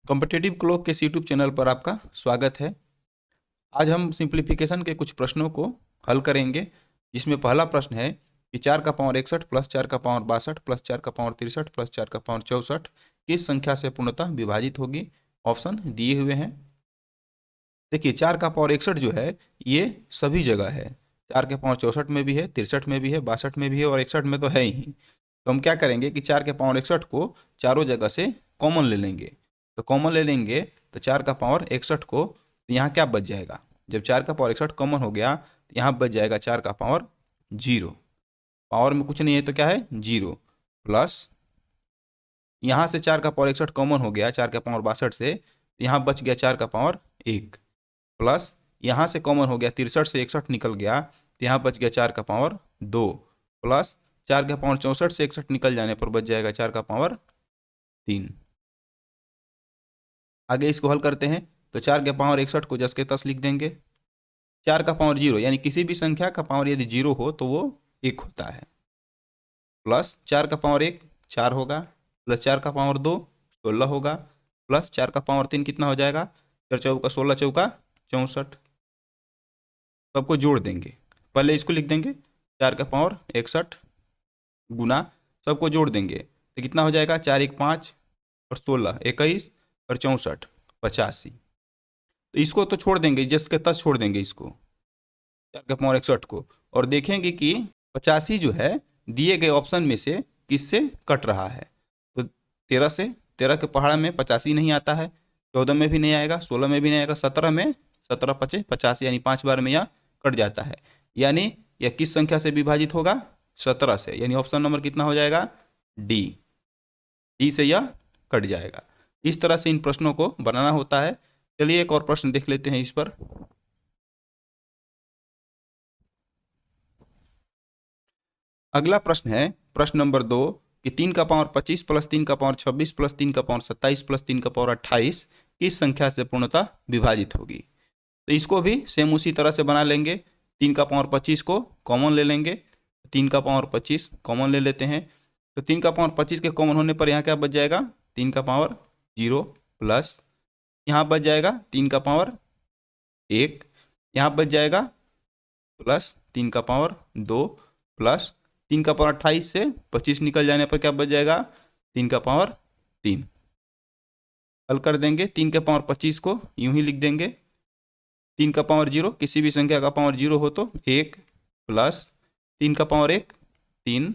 Competitive clock के YouTube channel पर आपका स्वागत है। आज हम सिंप्लीफिकेशन के कुछ प्रश्नों को हल करेंगे, जिसमें पहला प्रश्न है कि 4 का पावर 61 प्लस 4 का पावर 62 प्लस 4 का पावर 63 प्लस 4 का पावर 64 किस संख्या से पूर्णतः विभाजित होगी। ऑप्शन दिए हुए हैं। देखिए 4 का पावर 61 जो है ये सभी जगह है। 4 के पावर 64 में भी है, 63 में भी है, 62 में भी है और 61 में तो है ही। तो हम क्या करेंगे कि 4 के पावर 61 को चारों जगह से कॉमन ले लेंगे। तो कॉमन ले लेंगे तो 4 का पावर 61 को यहाँ क्या बच जाएगा। जब 4 का पावर 61 कॉमन हो गया तो यहाँ बच जाएगा 4 का पावर 0। पावर में कुछ नहीं है तो क्या है 0 प्लस यहाँ से 4 का पावर 61 कॉमन हो गया 4 का पावर 62 से, यहाँ बच गया 4 का पावर 1 प्लस यहाँ से कॉमन हो गया 63 से 61 निकल गया तो यहाँ बच गया 4 का पावर 2 प्लस 4 का पावर 64 से 61 निकल जाने पर बच जाएगा 4 का पावर 3। आगे इसको हल करते हैं तो 4 के पावर 61 को जस के तस लिख देंगे। 4 का पावर 0 यानी किसी भी संख्या का पावर यदि 0 हो तो वो 1 होता है, प्लस 4 का पावर 1 4 होगा, प्लस 4 का पावर 2 16 होगा, प्लस 4 का पावर 3 कितना हो जाएगा 4 चौका 16 चौका 64। सबको जोड़ देंगे, पहले इसको लिख देंगे 4 का पावर 61 गुना सबको जोड़ देंगे तो कितना हो जाएगा 4 1 5 और 16 21 और 64 85। तो इसको तो छोड़ देंगे, जस के तस छोड़ देंगे इसको 4 का पावर 61 को, और देखेंगे कि 85 जो है दिए गए ऑप्शन में से किससे कट रहा है। तो 13 से 13 के पहाड़ में 85 नहीं आता है, 14 में भी नहीं आएगा, 16 में भी नहीं आएगा, 17 में 17 पचे 85 यानी 5 बार में यह कट जाता है। यानी यह किस संख्या से विभाजित होगा 17 से, यानी ऑप्शन नंबर कितना हो जाएगा डी से यह कट जाएगा। इस तरह से इन प्रश्नों को बनाना होता है। चलिए एक और प्रश्न देख लेते हैं इस पर। अगला प्रश्न है प्रश्न नंबर 2 कि 3 का पावर 25 प्लस 3 का पावर 26 प्लस 3 का पावर 27 प्लस 3 का पावर 28 किस संख्या से पूर्णतः विभाजित होगी। तो इसको भी सेम उसी तरह से बना लेंगे। 3 का पावर 25 को कॉमन ले लेंगे, 3 का पावर 25 कॉमन ले लेते हैं। तो 3 का पावर 25 के कॉमन होने पर यहाँ क्या बच जाएगा 3 का पावर 0 प्लस यहाँ बच जाएगा 3 का पावर 1, यहाँ बच जाएगा प्लस 3 का पावर 2 प्लस 3 का पावर 28 से 25 निकल जाने पर क्या बच जाएगा 3 का पावर 3। हल कर देंगे। 3 के पावर 25 को यूं ही लिख देंगे। 3 का पावर 0 किसी भी संख्या का पावर 0 हो तो 1 प्लस 3 का पावर 1 3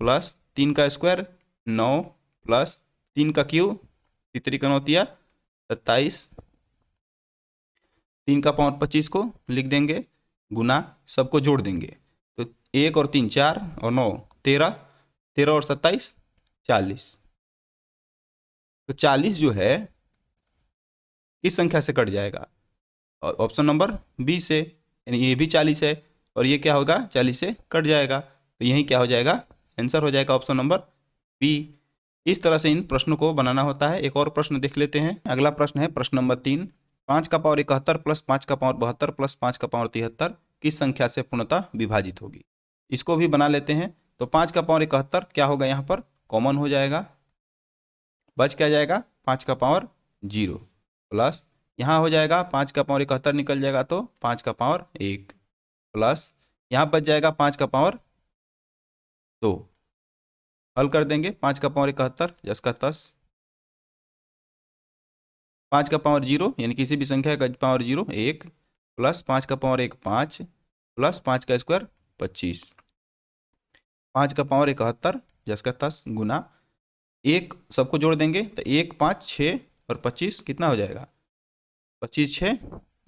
प्लस 3 का स्क्वायर 9 प्लस 3 का क्यूब तितरी कनौतिया 27। 3 का पावर 25 को लिख देंगे गुना सबको जोड़ देंगे तो 1 और 3 4 और 9 13, 13 और 27 40। तो 40 जो है किस संख्या से कट जाएगा ऑप्शन नंबर बी से, यानी ये भी 40 है और ये क्या होगा 40 से कट जाएगा। तो यही क्या हो जाएगा आंसर हो जाएगा ऑप्शन नंबर बी। इस तरह से इन प्रश्नों को बनाना होता है। एक और प्रश्न देख लेते हैं। अगला प्रश्न है प्रश्न नंबर 3 5 का पावर 71 प्लस 5 का पावर 72 प्लस 5 का पावर 73 किस संख्या से पूर्णतः विभाजित होगी। इसको भी बना लेते हैं। तो 5 का पावर 71 क्या होगा यहाँ पर कॉमन हो जाएगा, बच क्या जाएगा 5 का पावर 0 प्लस यहाँ हो जाएगा 5 का पावर 71 निकल जाएगा तो 5 का पावर 1 प्लस यहाँ बच जाएगा 5 का पावर 2। हल कर देंगे 5 का पावर 71 जस का तस, 5 का पावर 0 यानी किसी भी संख्या का पावर 0 1 प्लस 5 का पावर 1 5 प्लस 5 का स्क्वायर 25। 5 का पावर 71 जस का तस गुना 1 सबको जोड़ देंगे तो 1 5 6 और 25 कितना हो जाएगा 25 6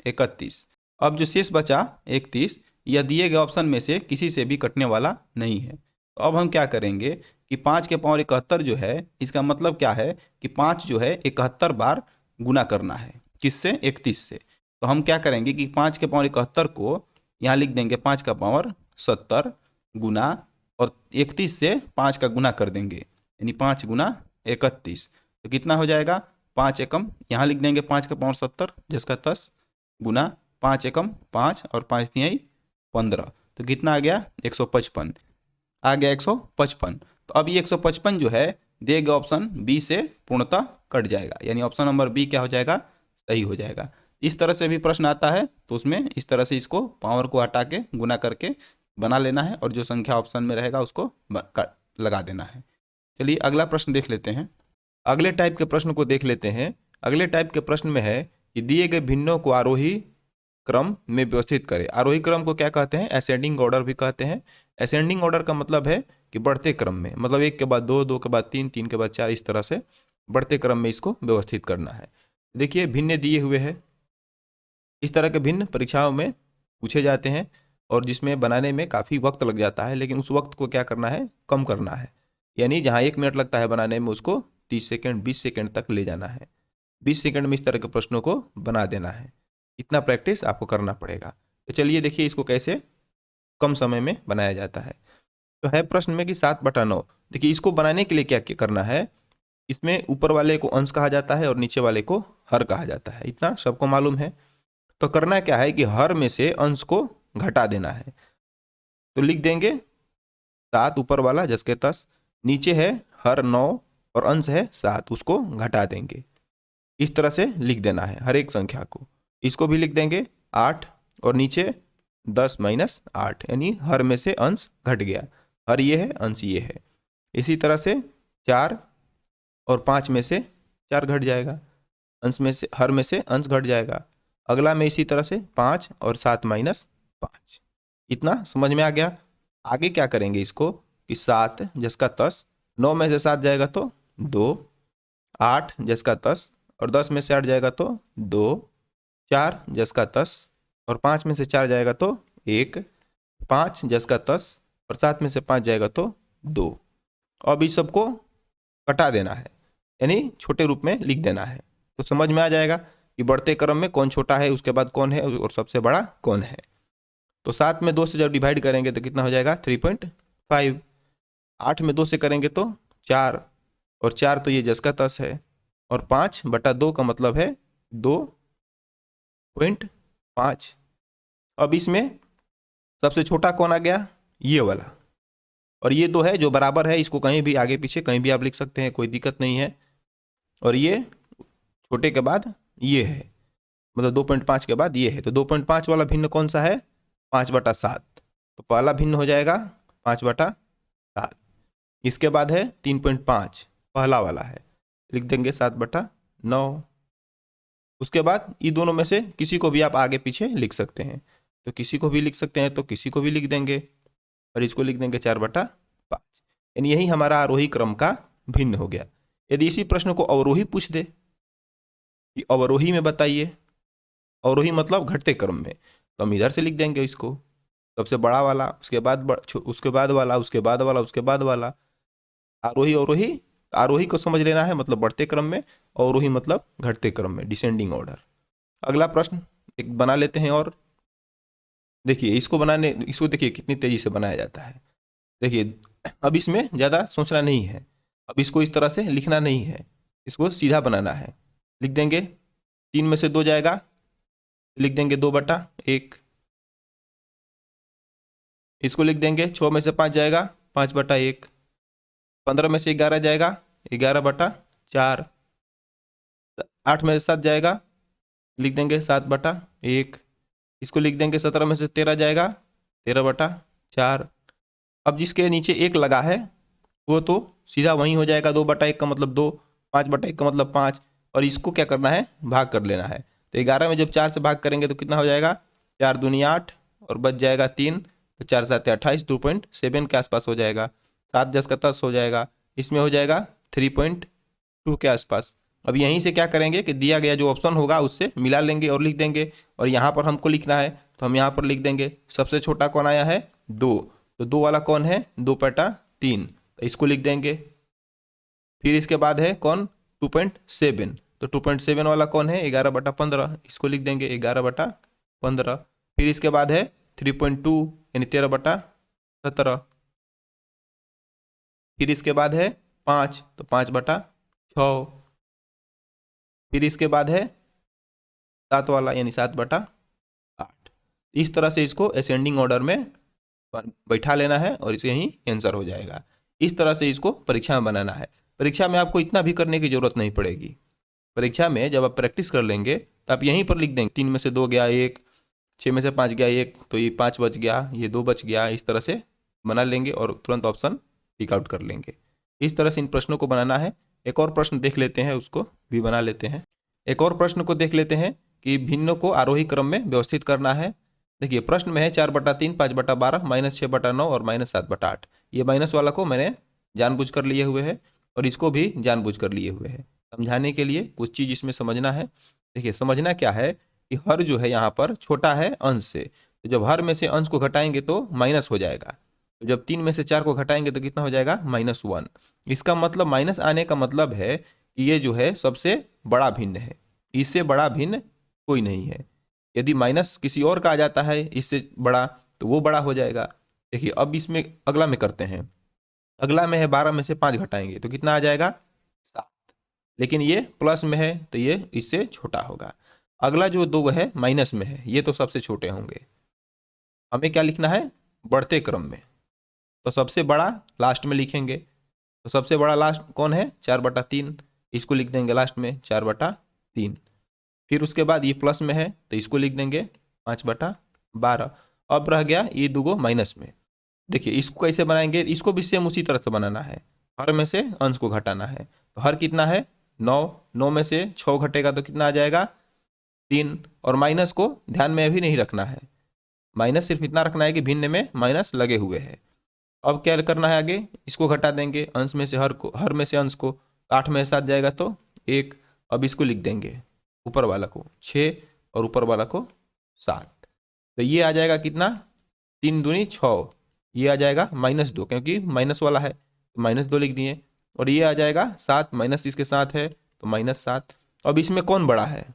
31। अब जो शेष बचा 31 यह दिए गए ऑप्शन में से किसी से भी कटने वाला नहीं है। तो अब हम क्या करेंगे कि 5 के पावर 71 जो है इसका मतलब क्या है कि 5 जो है 71 बार गुना करना है किससे 31 से। तो हम क्या करेंगे कि 5 के पावर 71 को यहाँ लिख देंगे 5 का पावर 70 गुना और 31 से 5 का गुना कर देंगे यानी 5 गुना 31। तो कितना हो जाएगा 5 एकम यहाँ लिख देंगे 5 का पावर 70 जिसका 10 गुना 5 एकम 5 और 5 तिहाई 15। तो कितना आ गया 155 आ गया 155। तो अब ये 155 जो है दिए गए ऑप्शन बी से पूर्णतः कट जाएगा, यानी ऑप्शन नंबर बी क्या हो जाएगा, सही हो जाएगा। इस तरह से भी प्रश्न आता है तो उसमें इस तरह से इसको पावर को हटा के गुना करके बना लेना है और जो संख्या ऑप्शन में रहेगा उसको लगा देना है। चलिए अगला प्रश्न देख लेते हैं। अगले टाइप के प्रश्न को देख लेते हैं। अगले टाइप के प्रश्न में है कि दिए गए भिन्नों को आरोही क्रम में व्यवस्थित करें। आरोही क्रम को क्या कहते हैं, असेंडिंग ऑर्डर भी कहते हैं। असेंडिंग ऑर्डर का मतलब है कि बढ़ते क्रम में, मतलब एक के बाद दो, दो के बाद तीन, तीन के बाद चार, इस तरह से बढ़ते क्रम में इसको व्यवस्थित करना है। देखिए भिन्न दिए हुए हैं, इस तरह के भिन्न परीक्षाओं में पूछे जाते हैं और जिसमें बनाने में काफ़ी वक्त लग जाता है, लेकिन उस वक्त को क्या करना है, कम करना है। यानी जहाँ 1 मिनट लगता है बनाने में उसको 30 सेकेंड 20 सेकेंड तक ले जाना है। 20 सेकेंड में इस तरह के प्रश्नों को बना देना है। इतना प्रैक्टिस आपको करना पड़ेगा। तो चलिए देखिए इसको कैसे कम समय में बनाया जाता है। तो है प्रश्न में कि 7/9। देखिए इसको बनाने के लिए क्या करना है, इसमें ऊपर वाले को अंश कहा जाता है और नीचे वाले को हर कहा जाता है, इतना सबको मालूम है। तो करना क्या है कि हर में से अंश को घटा देना है। तो लिख देंगे 7 ऊपर वाला जस के तस, नीचे है हर 9 और अंश है 7, उसको घटा देंगे। इस तरह से लिख देना है हर एक संख्या को। इसको भी लिख देंगे 8 और नीचे 10 - 8, यानी हर में से अंश घट गया। हर ये है, अंश ये है। इसी तरह से 4 और 5 में से 4 घट जाएगा, अंश में से हर में से अंश घट जाएगा। अगला में इसी तरह से 5 और 7 - 5। इतना समझ में आ गया। आगे क्या करेंगे इसको कि 7 जिसका 10, 9 में से 7 जाएगा तो 2, 8 जिसका 10 और 10 में से 8 जाएगा तो 2, 4 जिसका 10 और 5 में से 4 जाएगा तो 1, 5 जिसका 10 और 7 में से 5 जाएगा तो 2। अब इस सबको कटा देना है, यानी छोटे रूप में लिख देना है। तो समझ में आ जाएगा कि बढ़ते क्रम में कौन छोटा है, उसके बाद कौन है और सबसे बड़ा कौन है। तो 7 में 2 से जब डिवाइड करेंगे तो कितना हो जाएगा, 3.5। 8 में 2 से करेंगे तो 4 और 4 तो ये जस का तस है और 5/2 का मतलब है 2.5। अब इसमें सबसे छोटा कौन आ गया, ये वाला, और ये 2 है जो बराबर है। इसको कहीं भी आगे पीछे कहीं भी आप लिख सकते हैं, कोई दिक्कत नहीं है। और ये छोटे के बाद ये है, मतलब 2.5 के बाद ये है। तो 2.5 वाला भिन्न कौन सा है, 5/7। तो पहला भिन्न हो जाएगा 5/7। इसके बाद है 3.5, पहला वाला है, लिख देंगे 7/9। उसके बाद ये दोनों में से किसी को भी आप आगे पीछे लिख सकते हैं। तो किसी को भी लिख सकते हैं तो किसी को भी लिख देंगे और इसको लिख देंगे 4/5। यानी यही हमारा आरोही क्रम का भिन्न हो गया। यदि इसी प्रश्न को अवरोही पूछ दे कि अवरोही में बताइए, अवरोही मतलब घटते क्रम में, तो हम इधर से लिख देंगे इसको, सबसे बड़ा वाला, उसके बाद उसके बाद वाला, उसके बाद वाला, उसके बाद वाला। आरोही अवरोही, आरोही को समझ लेना है मतलब बढ़ते क्रम में, अवरोही मतलब घटते क्रम में, डिसेंडिंग ऑर्डर। अगला प्रश्न एक बना लेते हैं और देखिए इसको देखिए कितनी तेजी से बनाया जाता है। देखिए अब इसमें ज़्यादा सोचना नहीं है, अब इसको इस तरह से लिखना नहीं है, इसको सीधा बनाना है। लिख देंगे 3 में से 2 जाएगा, लिख देंगे 2/1। इसको लिख देंगे 6 में से 5 जाएगा, 5/1। 15 में से 11 जाएगा, 11/4। 8 में से 7 जाएगा, लिख देंगे 7/1। इसको लिख देंगे 17 में से 13 जाएगा, 13/4। अब जिसके नीचे 1 लगा है वो तो सीधा वहीं हो जाएगा, 2/1 का मतलब 2, 5/1 का मतलब 5, और इसको क्या करना है, भाग कर लेना है। तो 11 में जब 4 से भाग करेंगे तो कितना हो जाएगा, 4 दूनी 8 और बच जाएगा 3, तो 4 7 28, 2.7 के आसपास हो जाएगा। 7 10 का 10 हो जाएगा, इसमें हो जाएगा 3.2 के आसपास। अब यहीं से क्या करेंगे कि दिया गया जो ऑप्शन होगा उससे मिला लेंगे और लिख देंगे, और यहाँ पर हमको लिखना है तो हम यहाँ पर लिख देंगे सबसे छोटा कौन आया है, 2, तो 2 वाला कौन है, 2/3, तो इसको लिख देंगे। फिर इसके बाद है कौन, 2.7, तो 2.7 वाला कौन है, 11/15, इसको लिख देंगे 11/15। फिर इसके बाद है 3.2 यानी 13/17। फिर इसके बाद है 5, तो 5/6। फिर इसके बाद है 7 वाला यानी 7/8। इस तरह से इसको असेंडिंग ऑर्डर में बैठा लेना है और इसे ही आंसर हो जाएगा। इस तरह से इसको परीक्षा में बनाना है। परीक्षा में आपको इतना भी करने की जरूरत नहीं पड़ेगी। परीक्षा में जब आप प्रैक्टिस कर लेंगे तो आप यहीं पर लिख देंगे 3 में से 2 गया 1, 6 में से 5 गया 1, तो ये 5 बच गया, ये 2 बच गया, इस तरह से बना लेंगे और तुरंत ऑप्शन टिक आउट कर लेंगे। इस तरह से इन प्रश्नों को बनाना है। एक और प्रश्न देख लेते हैं, उसको भी बना लेते हैं। एक और प्रश्न को देख लेते हैं कि भिन्नों को आरोही क्रम में व्यवस्थित करना है। देखिए प्रश्न में है 4/3, 5/12, -6/9 और -7/8। ये माइनस वाला को मैंने जानबूझ कर लिए हुए है और इसको भी जानबूझ कर लिए हुए है समझाने के लिए। कुछ चीज़ इसमें समझना है। देखिए समझना क्या है कि हर जो है यहाँ पर छोटा है अंश से, तो जब हर में से अंश को घटाएंगे तो माइनस हो जाएगा। तो जब 3 में से 4 को घटाएंगे तो कितना हो जाएगा, -1। इसका मतलब माइनस आने का मतलब है कि ये जो है सबसे बड़ा भिन्न है, इससे बड़ा भिन्न कोई नहीं है। यदि माइनस किसी और का आ जाता है इससे बड़ा, तो वो बड़ा हो जाएगा। देखिए अब इसमें अगला में करते हैं। अगला में है 12 में से 5 घटाएंगे तो कितना आ जाएगा, 7। लेकिन ये प्लस में है तो ये इससे छोटा होगा। अगला जो 2 है माइनस में है, ये तो सबसे छोटे होंगे। हमें क्या लिखना है, बढ़ते क्रम में, तो सबसे बड़ा लास्ट में लिखेंगे। तो सबसे बड़ा लास्ट कौन है, 4/3, इसको लिख देंगे लास्ट में 4/3। फिर उसके बाद ये प्लस में है तो इसको लिख देंगे 5/12। अब रह गया ये 2 माइनस में। देखिए इसको कैसे बनाएंगे, इसको भी सेम उसी तरह से बनाना है। हर में से अंश को घटाना है। तो हर कितना है, 9। 9 में से 6 घटेगा तो कितना आ जाएगा, 3। और माइनस को ध्यान में अभी नहीं रखना है, माइनस सिर्फ इतना रखना है कि भिन्न में माइनस लगे हुए हैं। अब क्या करना है आगे, इसको घटा देंगे अंश में से हर में से अंश को। 8 में 7 जाएगा तो 1। अब इसको लिख देंगे ऊपर वाला को 6 और ऊपर वाला को 7। तो ये आ जाएगा कितना, 3 दूनी 6। ये आ जाएगा -2, क्योंकि माइनस वाला है तो -2 लिख दिए। और ये आ जाएगा 7, माइनस इसके साथ है तो -7। अब इसमें कौन बड़ा है,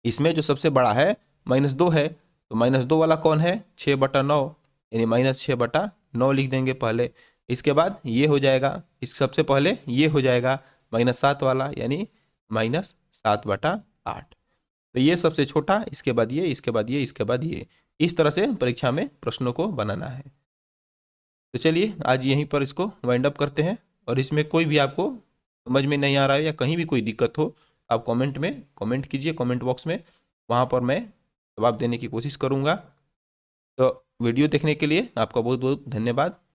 इसमें जो सबसे बड़ा है -2 है, तो -2 वाला कौन है, 6/9, यानी -6/9 लिख देंगे पहले। इसके बाद ये हो जाएगा, इस सबसे पहले ये हो जाएगा -7 वाला, यानी -7/8। तो ये सबसे छोटा, इसके बाद ये, इसके बाद ये, इसके बाद ये। इस तरह से परीक्षा में प्रश्नों को बनाना है। तो चलिए आज यहीं पर इसको वाइंड अप करते हैं। और इसमें कोई भी आपको समझ में नहीं आ रहा है या कहीं भी कोई दिक्कत हो, आप कमेंट में कमेंट कीजिए, कमेंट बॉक्स में, वहाँ पर मैं जवाब देने की कोशिश करूँगा। तो वीडियो देखने के लिए आपका बहुत बहुत धन्यवाद।